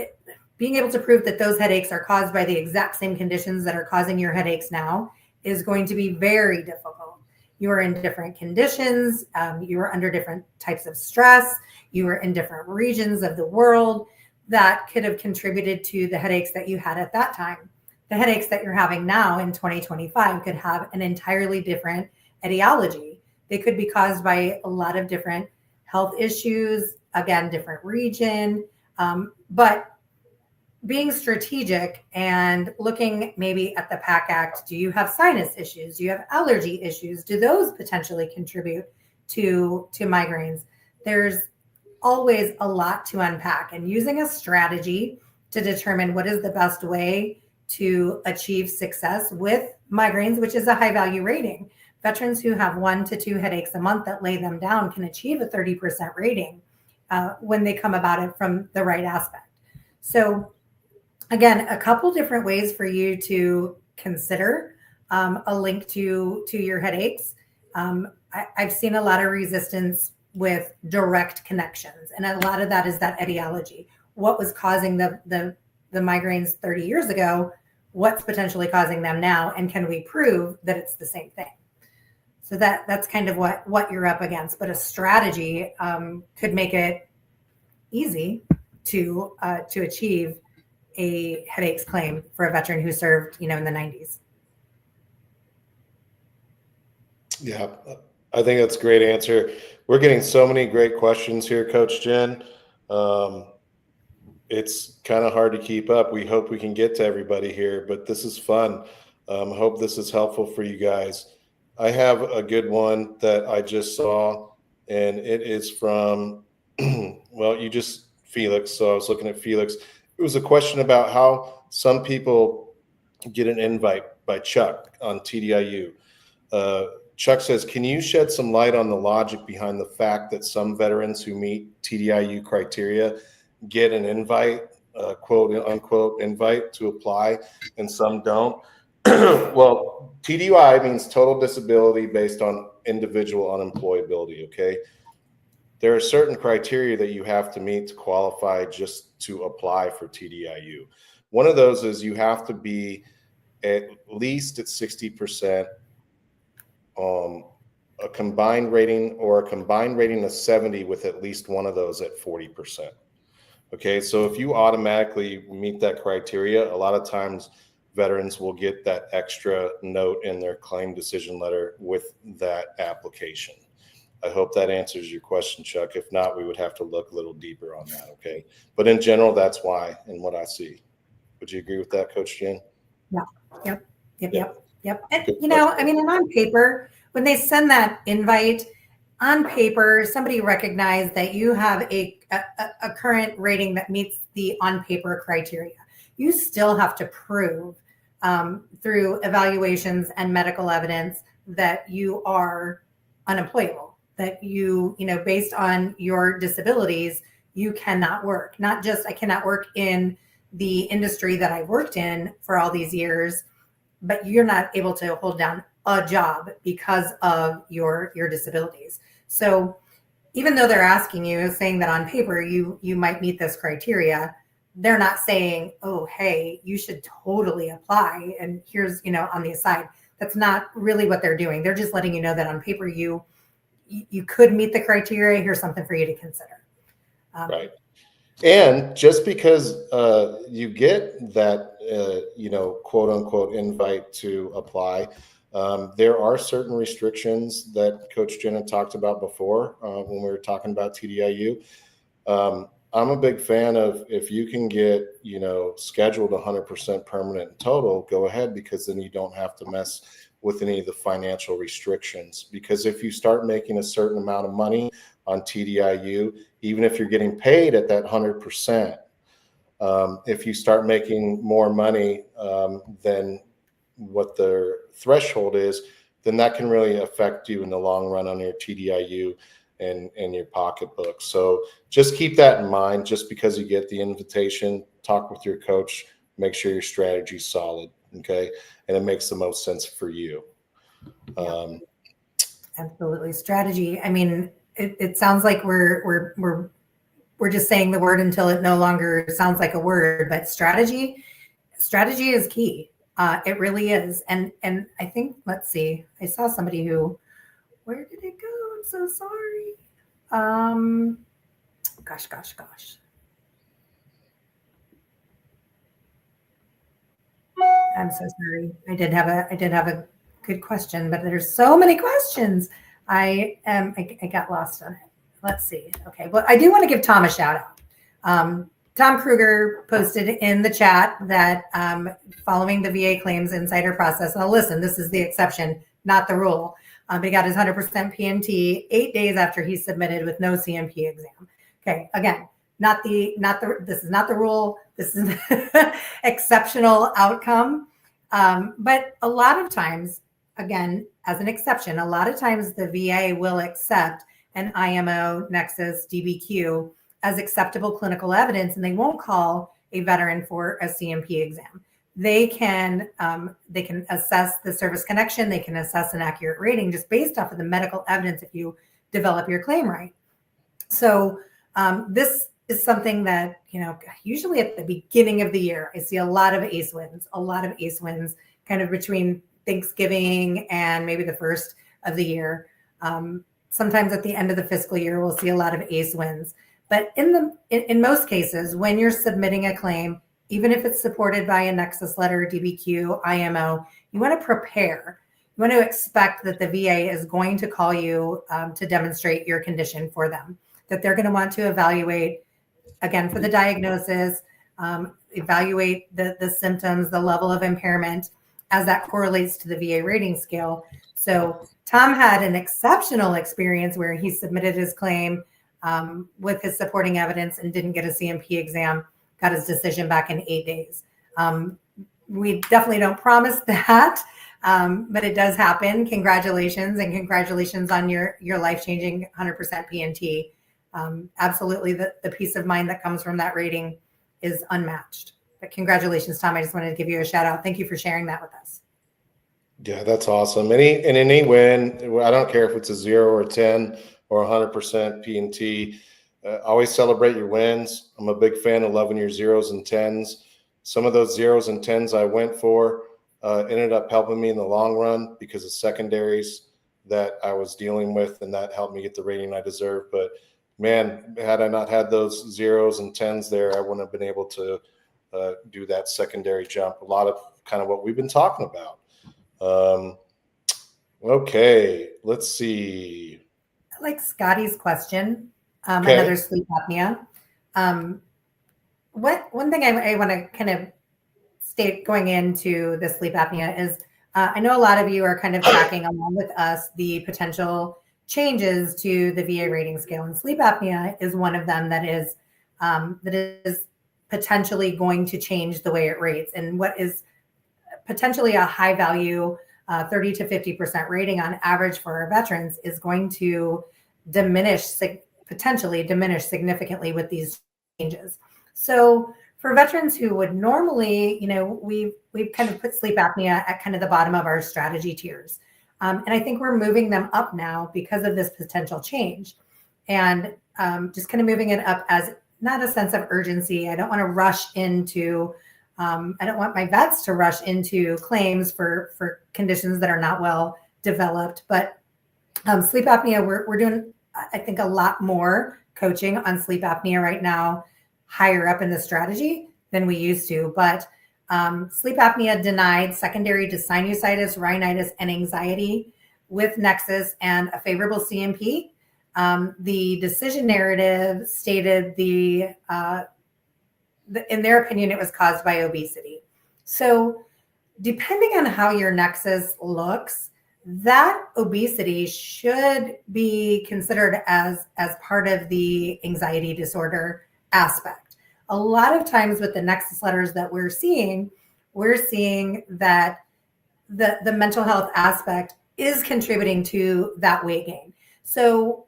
Speaker 2: being able to prove that those headaches are caused by the exact same conditions that are causing your headaches now is going to be very difficult. You are in different conditions. You are under different types of stress. You are in different regions of the world that could have contributed to the headaches that you had at that time. The headaches that you're having now in 2025 could have an entirely different etiology. They could be caused by a lot of different health issues, again, different region, but being strategic and looking maybe at the PAC Act, do you have sinus issues? Do you have allergy issues? Do those potentially contribute to migraines? There's always a lot to unpack, and using a strategy to determine what is the best way to achieve success with migraines, which is a high value rating. Veterans who have 1 to 2 headaches a month that lay them down can achieve a 30% rating when they come about it from the right aspect. So again, a couple different ways for you to consider a link to your headaches. I've seen a lot of resistance with direct connections, and a lot of that is that etiology. What was causing the migraines 30 years ago? What's potentially causing them now? And can we prove that it's the same thing? So that's kind of what you're up against. But a strategy could make it easy to achieve a headaches claim for a veteran who served, in the 90s.
Speaker 1: Yeah, I think that's a great answer. We're getting so many great questions here, Coach Jen. It's kind of hard to keep up. We hope we can get to everybody here, but this is fun. Hope this is helpful for you guys. I have a good one that I just saw, and it is from, Felix. So I was looking at Felix. It was a question about how some people get an invite by Chuck on TDIU. Chuck says, can you shed some light on the logic behind the fact that some veterans who meet TDIU criteria get an invite, quote unquote invite to apply, and some don't? Well, TDUI means total disability based on individual unemployability, okay? There are certain criteria that you have to meet to qualify just to apply for TDIU. One of those is you have to be at least at 60%, a combined rating of 70 with at least one of those at 40%. Okay, so if you automatically meet that criteria, a lot of times veterans will get that extra note in their claim decision letter with that application. I hope that answers your question, Chuck. If not, we would have to look a little deeper on that, okay? But in general, that's why and what I see. Would you agree with that, Coach Jen?
Speaker 2: Yeah. Yep. And, and on paper, when they send that invite, on paper, somebody recognized that you have a current rating that meets the on paper criteria. You still have to prove through evaluations and medical evidence that you are unemployable, that you based on your disabilities, you cannot work. Not just I cannot work in the industry that I've worked in for all these years, but you're not able to hold down a job because of your disabilities. So even though they're asking you, saying that on paper you might meet this criteria, they're not saying, oh, hey, you should totally apply, and here's, on the aside. That's not really what they're doing. They're just letting you know that on paper you could meet the criteria. Here's something for you to consider.
Speaker 1: Right. And just because you get that, quote unquote invite to apply, there are certain restrictions that Coach Jenna talked about before when we were talking about TDIU. I'm a big fan of, if you can get, scheduled 100% permanent and total, go ahead, because then you don't have to mess with any of the financial restrictions. Because if you start making a certain amount of money on TDIU, even if you're getting paid at that 100%, if you start making more money than what their threshold is, then that can really affect you in the long run on your TDIU and your pocketbook. So just keep that in mind. Just because you get the invitation, talk with your coach, make sure your strategy's solid, okay? And it makes the most sense for you.
Speaker 2: Absolutely. Strategy. I mean, it sounds like we're just saying the word until it no longer sounds like a word, but strategy is key. It really is. And I think, let's see, I saw somebody where did it go? I'm so sorry. Gosh. I'm so sorry. I did have a good question, but there's so many questions. I got lost on it. Let's see. Okay. Well, I do want to give Tom a shout out. Tom Kruger posted in the chat that following the VA claims insider process, now listen, this is the exception, not the rule. He got his 100% PNT 8 days after he submitted with no CMP exam. Okay, again, this is not the rule. This is an exceptional outcome. But a lot of times, again, as an exception, a lot of times the VA will accept an IMO, Nexus, DBQ as acceptable clinical evidence, and they won't call a veteran for a CMP exam. They can assess the service connection. They can assess an accurate rating just based off of the medical evidence if you develop your claim right. So this is something that, usually at the beginning of the year, I see a lot of ACE wins kind of between Thanksgiving and maybe the first of the year. Sometimes at the end of the fiscal year, we'll see a lot of ACE wins. But in most cases, when you're submitting a claim, even if it's supported by a Nexus letter, DBQ, IMO, you want to prepare. You want to expect that the VA is going to call you to demonstrate your condition for them, that they're going to want to evaluate, again, for the diagnosis, evaluate the symptoms, the level of impairment as that correlates to the VA rating scale. So Tom had an exceptional experience where he submitted his claim with his supporting evidence and didn't get a CMP exam, got his decision back in 8 days. We definitely don't promise that, but it does happen. Congratulations, and congratulations on your life-changing 100% PNT. Absolutely, the peace of mind that comes from that rating is unmatched. But congratulations, Tom. I just wanted to give you a shout out. Thank you for sharing that with us.
Speaker 1: Yeah, that's awesome. Any win, I don't care if it's a 0 or 10 or 100% PNT. Always celebrate your wins. I'm a big fan of loving your 0s and 10s. Some of those 0s and 10s I went for ended up helping me in the long run because of secondaries that I was dealing with, and that helped me get the rating I deserve. But man, had I not had those 0s and 10s there, I wouldn't have been able to do that secondary jump. A lot of kind of what we've been talking about. Okay, let's see.
Speaker 2: I like Scotty's question.
Speaker 1: Okay.
Speaker 2: Another sleep apnea. One thing I want to kind of state going into the sleep apnea is I know a lot of you are kind of tracking along with us the potential changes to the VA rating scale, and sleep apnea is one of them that is potentially going to change the way it rates. And what is potentially a high value 30 to 50% rating on average for our veterans is going to potentially diminish significantly with these changes. So for veterans who would normally, we've kind of put sleep apnea at kind of the bottom of our strategy tiers. And I think we're moving them up now because of this potential change. And just kind of moving it up as not a sense of urgency. I don't want to rush into, I don't want my vets to rush into claims for conditions that are not well developed. But sleep apnea, we're doing, I think, a lot more coaching on sleep apnea right now, higher up in the strategy than we used to. But sleep apnea denied secondary to sinusitis, rhinitis, and anxiety with Nexus and a favorable CMP. The decision narrative stated in their opinion, it was caused by obesity. So depending on how your Nexus looks, that obesity should be considered as part of the anxiety disorder aspect. A lot of times with the Nexus letters that we're seeing that the mental health aspect is contributing to that weight gain. So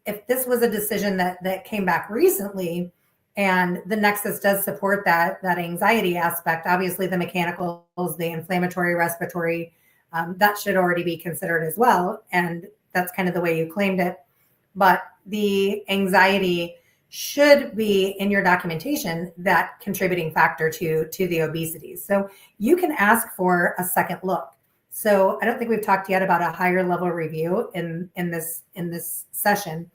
Speaker 2: if this was a decision that came back recently and the Nexus does support that anxiety aspect, obviously the mechanicals, the inflammatory, respiratory, that should already be considered as well. And that's kind of the way you claimed it. But the anxiety should be in your documentation that contributing factor to the obesity. So you can ask for a second look. So I don't think we've talked yet about a higher level review in this session,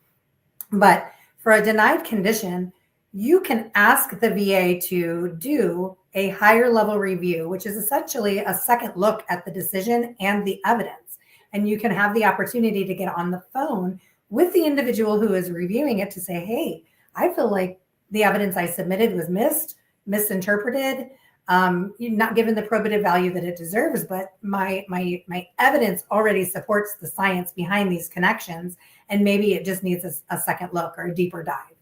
Speaker 2: but for a denied condition, you can ask the VA to do a higher level review, which is essentially a second look at the decision and the evidence. And you can have the opportunity to get on the phone with the individual who is reviewing it to say, hey, I feel like the evidence I submitted was misinterpreted, not given the probative value that it deserves, but my evidence already supports the science behind these connections, and maybe it just needs a second look or a deeper dive,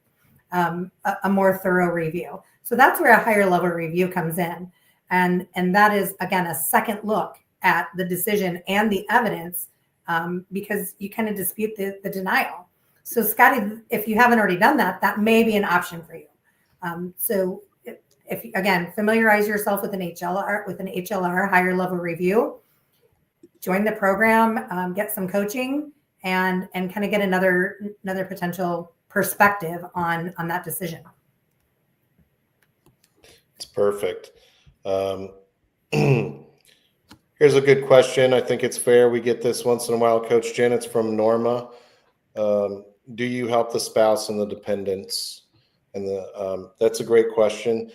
Speaker 2: a more thorough review. So that's where a higher level review comes in. And that is, again, a second look at the decision and the evidence, because you kind of dispute the denial. So Scotty, if you haven't already done that, that may be an option for you. So if again, familiarize yourself with an HLR, higher level review, join the program, get some coaching, and kind of get another potential perspective on that decision.
Speaker 1: It's perfect. Here's a good question. I think it's fair. We get this once in a while, Coach Jen. It's from Norma. Do you help the spouse and the dependents? And that's a great question.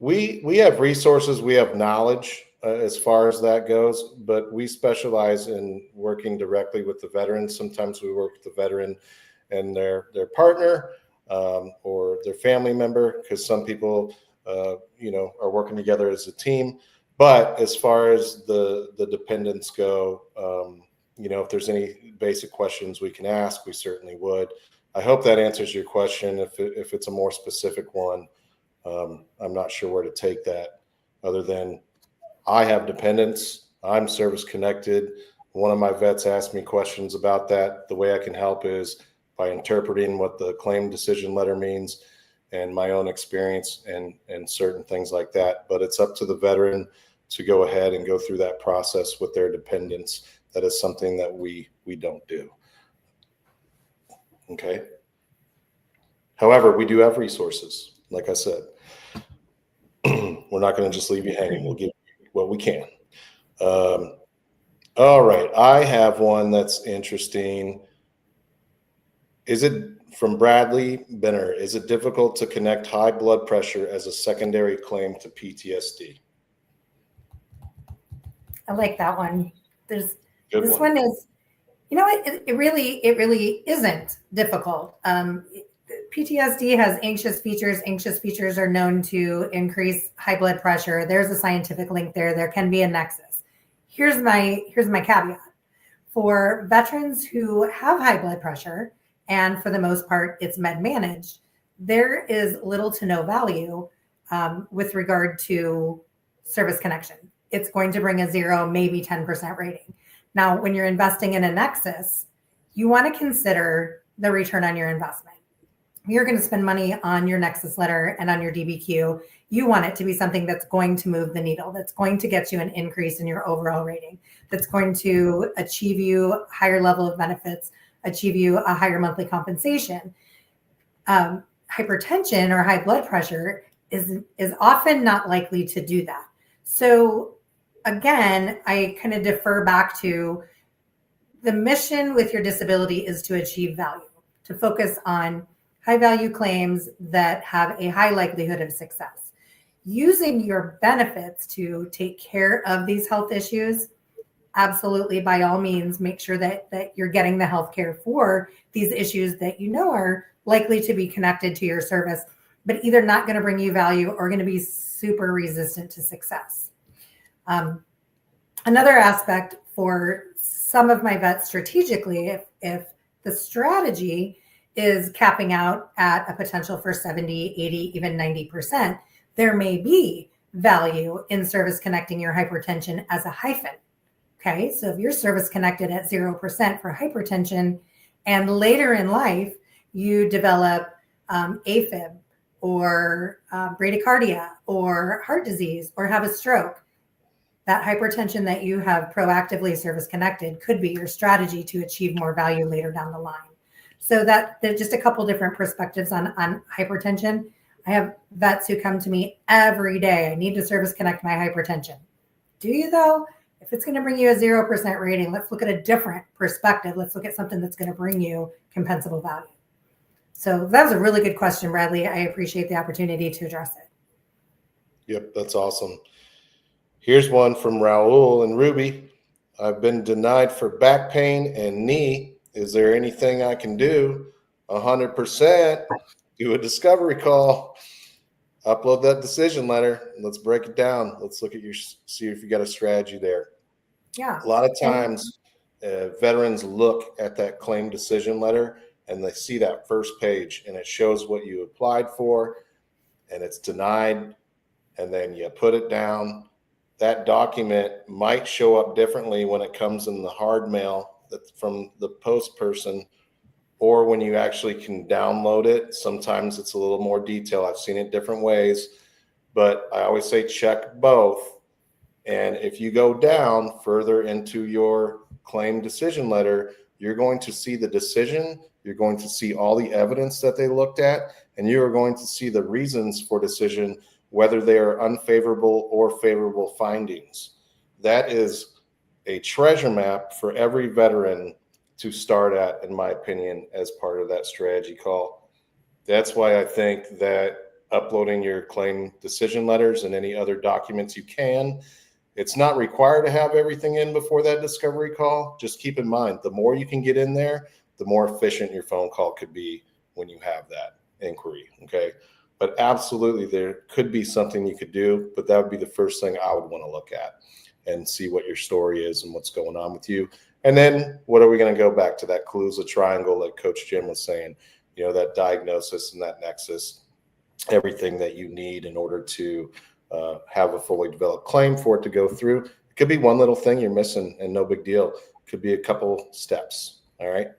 Speaker 1: We have resources, we have knowledge as far as that goes, but we specialize in working directly with the veterans. Sometimes we work with the veteran and their partner or their family member, because some people are working together as a team. But as far as the dependents go, if there's any basic questions we can ask, we certainly would. I hope that answers your question. If it's a more specific one, I'm not sure where to take that, other than I have dependents. I'm service connected. One of my vets asked me questions about that. The way I can help is by interpreting what the claim decision letter means and my own experience and certain things like that. But it's up to the veteran to go ahead and go through that process with their dependents. That is something that we don't do. Okay. However, we do have resources. Like I said, we're not going to just leave you hanging. We'll give you what we can. All right. I have one that's interesting. Is it from Bradley Benner? Is it difficult to connect high blood pressure as a secondary claim to PTSD?
Speaker 2: I like that one. This one is, it really isn't difficult. PTSD has anxious features. Anxious features are known to increase high blood pressure. There's a scientific link there. There can be a nexus. Here's my caveat. For veterans who have high blood pressure, and for the most part, it's med managed, there is little to no value with regard to service connection. It's going to bring a 0, maybe 10% rating. Now, when you're investing in a nexus, you want to consider the return on your investment. you're going to spend money on your Nexus letter and on your DBQ. You want it to be something that's going to move the needle, that's going to get you an increase in your overall rating, that's going to achieve you a higher level of benefits, achieve you a higher monthly compensation. Hypertension or high blood pressure is often not likely to do that. So again, I kind of defer back to the mission with your disability is to achieve value, to focus on high value claims that have a high likelihood of success. Using your benefits to take care of these health issues, absolutely, by all means, make sure that you're getting the health care for these issues that you know are likely to be connected to your service, but either not going to bring you value or going to be super resistant to success. Another aspect for some of my vets strategically, if the strategy is capping out at a potential for 70, 80, even 90%, there may be value in service connecting your hypertension as a hyphen. Okay, so if you're service connected at 0% for hypertension and later in life you develop AFib or bradycardia or heart disease or have a stroke, that hypertension that you have proactively service connected could be your strategy to achieve more value later down the line. So that there's just a couple different perspectives on hypertension. I have vets who come to me every day. I need to service connect my hypertension. Do you though? If it's going to bring you a 0% rating, let's look at a different perspective. Let's look at something that's going to bring you compensable value. So that was a really good question, Bradley. I appreciate the opportunity to address it.
Speaker 1: Yep, that's awesome. Here's one from Raul and Ruby. I've been denied for back pain and knee. Is there anything I can do? 100%. Do a discovery call. Upload that decision letter. And let's break it down. Let's look at see if you got a strategy there.
Speaker 2: Yeah.
Speaker 1: A lot of times, veterans look at that claim decision letter and they see that first page and it shows what you applied for and it's denied. And then you put it down. That document might show up differently when it comes in the hard mail from the post person, or when you actually can download it. Sometimes it's a little more detailed. I've seen it different ways, but I always say check both. And if you go down further into your claim decision letter, you're going to see the decision. You're going to see all the evidence that they looked at, and you are going to see the reasons for decision, whether they are unfavorable or favorable findings. That is a treasure map for every veteran to start at, in my opinion, as part of that strategy call. That's why I think that uploading your claim decision letters and any other documents you can, it's not required to have everything in before that discovery call. Just keep in mind, the more you can get in there, the more efficient your phone call could be when you have that inquiry, okay? But absolutely, there could be something you could do, but that would be the first thing I would want to look at and see what your story is and what's going on with you. And then what are we going to go back to that Kaluza triangle like Coach Jim was saying, you know, that diagnosis and that nexus, everything that you need in order to have a fully developed claim for it to go through. It could be one little thing you're missing and no big deal. It could be a couple steps. All right.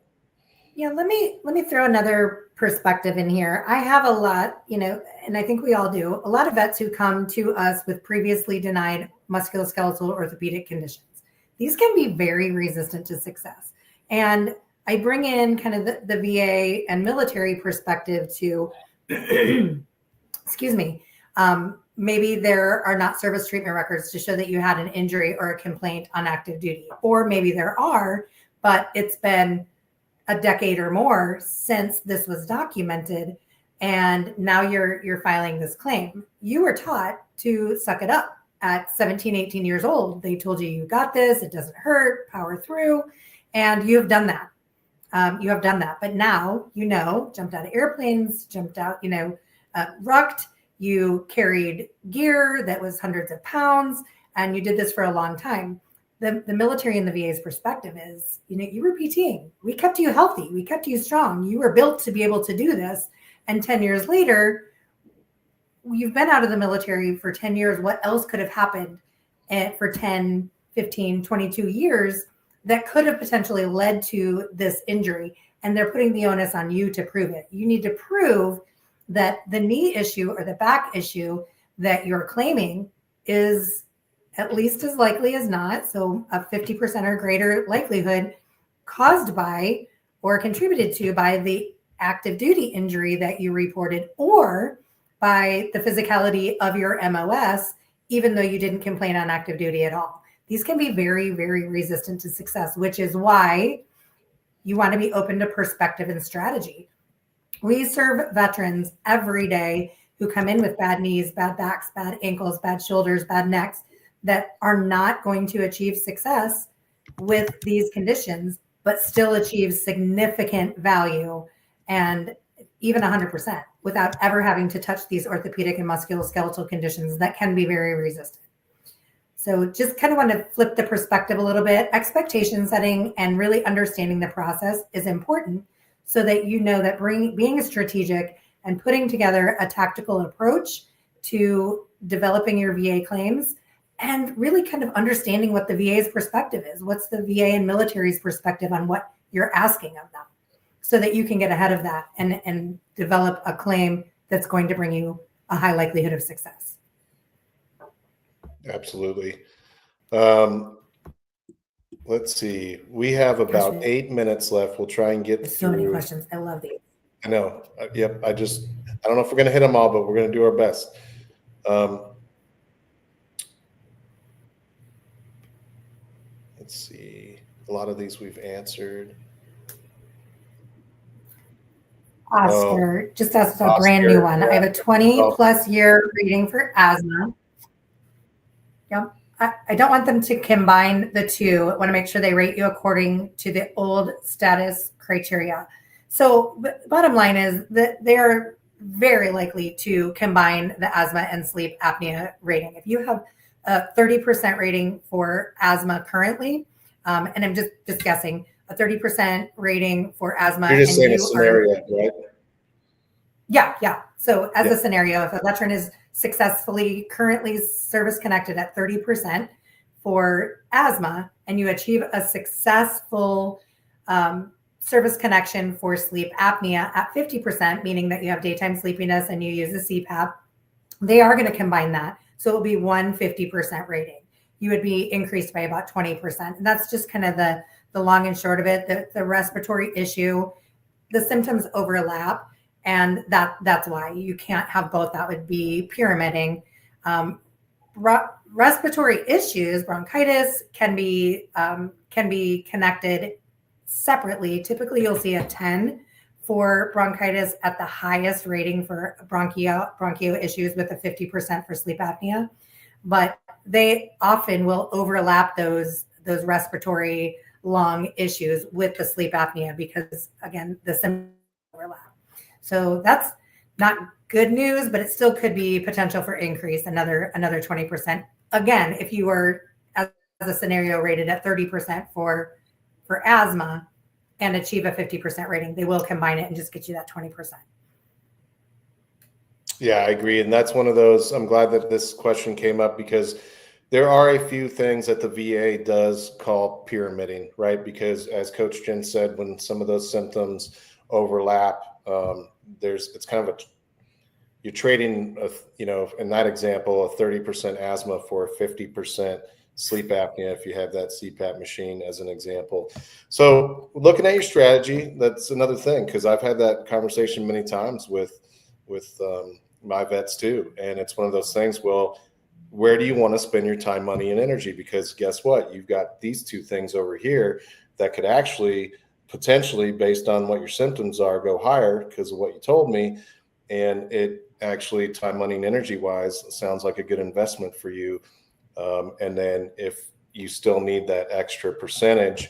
Speaker 2: Yeah, let me throw another perspective in here. I have a lot, you know, and I think we all do, a lot of vets who come to us with previously denied musculoskeletal orthopedic conditions. These can be very resistant to success. And I bring in kind of the VA and military perspective to, excuse me, maybe there are not service treatment records to show that you had an injury or a complaint on active duty, or maybe there are, but it's been a decade or more since this was documented, and now you're filing this claim. You were taught to suck it up at 17, 18 years old. They told you got this, it doesn't hurt, power through, and you've done that. You have done that, but now, you know, jumped out of airplanes, jumped out, you know, rucked, you carried gear that was hundreds of pounds, and you did this for a long time. The military and the VA's perspective is, you know, you were PTing. We kept you healthy. We kept you strong. You were built to be able to do this. And 10 years later, you've been out of the military for 10 years. What else could have happened for 10, 15, 22 years that could have potentially led to this injury? and they're putting the onus on you to prove it. You need to prove that the knee issue or the back issue that you're claiming is at least as likely as not, so a 50% or greater likelihood, caused by or contributed to by the active duty injury that you reported, or by the physicality of your MOS, even though you didn't complain on active duty at all. These can be very, very resistant to success, which is why you want to be open to perspective and strategy. We serve veterans every day who come in with bad knees, bad backs, bad ankles, bad shoulders, bad necks, that are not going to achieve success with these conditions, but still achieve significant value and even 100% without ever having to touch these orthopedic and musculoskeletal conditions that can be very resistant. So just kind of want to flip the perspective a little bit. Expectation setting and really understanding the process is important so that you know that being strategic and putting together a tactical approach to developing your VA claims and really kind of understanding what the VA's perspective is. What's the VA and military's perspective on what you're asking of them, so that you can get ahead of that and develop a claim that's going to bring you a high likelihood of success.
Speaker 1: Absolutely. Let's see. We have about 8 minutes left. We'll try and get
Speaker 2: There's so many questions. I love these.
Speaker 1: I know. Yep. I don't know if we're going to hit them all, but we're going to do our best. Let's see. A lot of these we've answered.
Speaker 2: Oscar just asked a brand new one. I have a 20 plus year rating for asthma. Yep. I don't want them to combine the two. I want to make sure they rate you according to the old status criteria. So bottom line is that they are very likely to combine the asthma and sleep apnea rating. If you have a 30% rating for asthma currently, and I'm just guessing, a 30% rating for asthma.
Speaker 1: You're just saying a scenario, right?
Speaker 2: Yeah. So as a scenario, if a veteran is successfully currently service connected at 30% for asthma, and you achieve a successful service connection for sleep apnea at 50%, meaning that you have daytime sleepiness and you use a CPAP, they are going to combine that. So it will be 150% rating. You would be increased by about 20%. And that's just kind of the long and short of it. The respiratory issue, the symptoms overlap. And that's why you can't have both. That would be pyramiding. Respiratory issues, bronchitis, can be connected separately. Typically, you'll see a 10 for bronchitis at the highest rating for bronchio issues, with a 50% for sleep apnea. But they often will overlap those respiratory lung issues with the sleep apnea because, again, the symptoms overlap. So that's not good news, but it still could be potential for increase, another 20%. Again, if you were, as a scenario, rated at 30% for asthma and achieve a 50% rating, they will combine it and just get you that 20%.
Speaker 1: Yeah, I agree. And that's one of those, I'm glad that this question came up, because there are a few things that the VA does call pyramiding, right? Because as Coach Jen said, when some of those symptoms overlap, it's kind of you're trading, in that example, a 30% asthma for a 50% sleep apnea if you have that CPAP machine, as an example. So looking at your strategy, that's another thing, because I've had that conversation many times with my vets too. And it's one of those things, well, where do you want to spend your time, money, and energy? Because guess what? You've got these two things over here that could actually potentially, based on what your symptoms are, go higher because of what you told me. And it actually, time, money, and energy wise, sounds like a good investment for you. And then if you still need that extra percentage,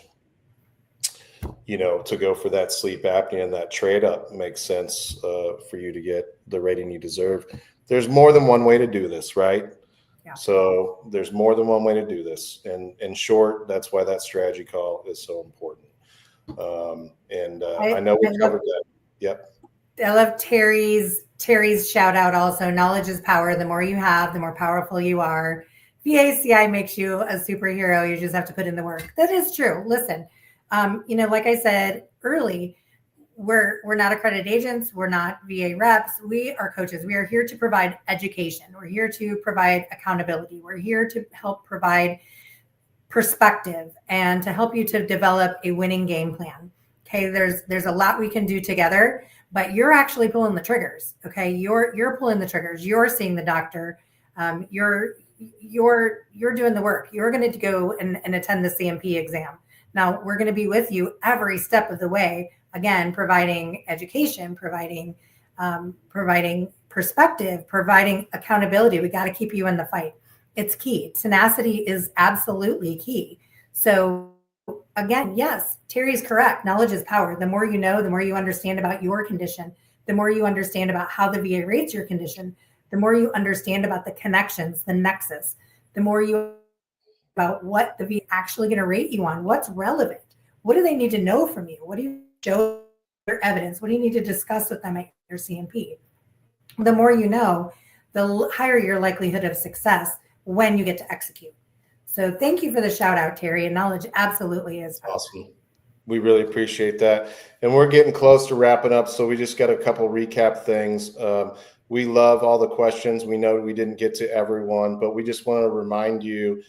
Speaker 1: to go for that sleep apnea, and that trade up makes sense for you to get the rating you deserve. There's more than one way to do this, right? Yeah. So there's more than one way to do this. And in short, that's why that strategy call is so important. I know we covered that. Yep.
Speaker 2: I love Terry's shout out also. Knowledge is power. The more you have, the more powerful you are. VACI makes you a superhero. You just have to put in the work. That is true. Listen, like I said early, we're not accredited agents. We're not VA reps. We are coaches. We are here to provide education. We're here to provide accountability. We're here to help provide perspective and to help you to develop a winning game plan. Okay, there's a lot we can do together, but you're actually pulling the triggers. Okay, you're pulling the triggers. You're seeing the doctor. You're doing the work. You're going to go and attend the CMP exam. Now we're going to be with you every step of the way. Again, providing education, providing perspective, providing accountability. We got to keep you in the fight. It's key. Tenacity is absolutely key. So again, yes, Terry's correct. Knowledge is power. The more you know, the more you understand about your condition, the more you understand about how the VA rates your condition, the more you understand about the connections, the nexus, the more you about what the VA actually going to rate you on, what's relevant, what do they need to know from you, what do you show their evidence, what do you need to discuss with them at your CMP. The more you know, the higher your likelihood of success when you get to execute. So thank you for the shout out, Terry. And knowledge absolutely is
Speaker 1: awesome. We really appreciate that. And we're getting close to wrapping up. So we just got a couple recap things. We love all the questions. We know we didn't get to everyone, but we just want to remind you,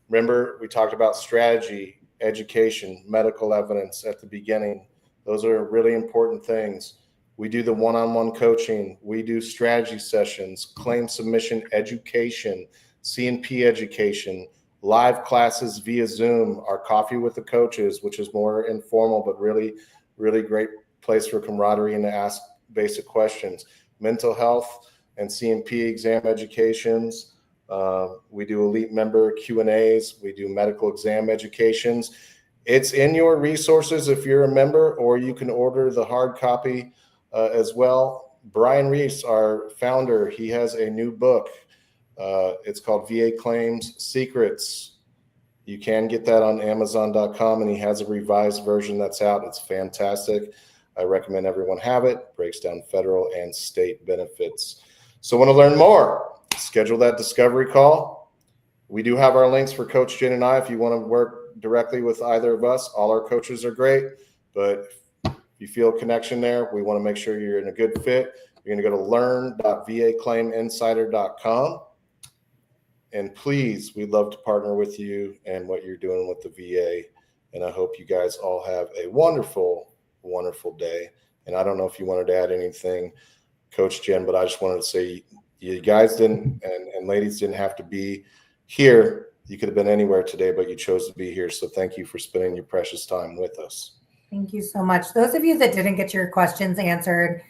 Speaker 1: remember, we talked about strategy, education, medical evidence at the beginning. Those are really important things. We do the one-on-one coaching. We do strategy sessions, claim submission education, CNP education, live classes via Zoom, our coffee with the coaches, which is more informal, but really, really great place for camaraderie and to ask basic questions. Mental health and CNP exam educations. We do elite member Q&As. We do medical exam educations. It's in your resources if you're a member, or you can order the hard copy as well. Brian Reese, our founder, he has a new book. It's called VA Claims Secrets. You can get that on Amazon.com, and he has a revised version that's out. It's fantastic. I recommend everyone have it. Breaks down federal and state benefits. So want to learn more? Schedule that discovery call. We do have our links for Coach Jen and I if you want to work directly with either of us. All our coaches are great, but if you feel a connection there, we want to make sure you're in a good fit. You're going to go to learn.vaclaiminsider.com. And please, we'd love to partner with you and what you're doing with the VA. And I hope you guys all have a wonderful, wonderful day. And I don't know if you wanted to add anything, Coach Jen, but I just wanted to say you guys didn't and ladies didn't have to be here. You could have been anywhere today, but you chose to be here. So thank you for spending your precious time with us.
Speaker 2: Thank you so much. Those of you that didn't get your questions answered,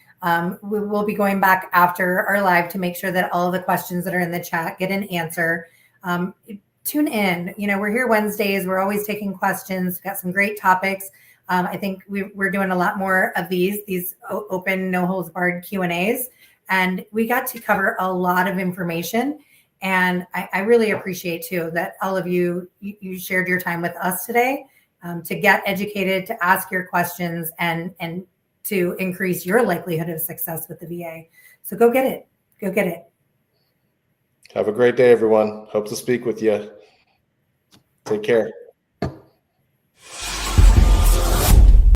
Speaker 2: we will be going back after our live to make sure that all of the questions that are in the chat get an answer. Tune in. You know, we're here Wednesdays. We're always taking questions. We've got some great topics. I think we're doing a lot more of these open, no holds barred Q&As. And we got to cover a lot of information. And I really appreciate too that all of you shared your time with us today to get educated, to ask your questions, and to increase your likelihood of success with the VA. So go get it. Go get it.
Speaker 1: Have a great day, everyone. Hope to speak with you. Take care.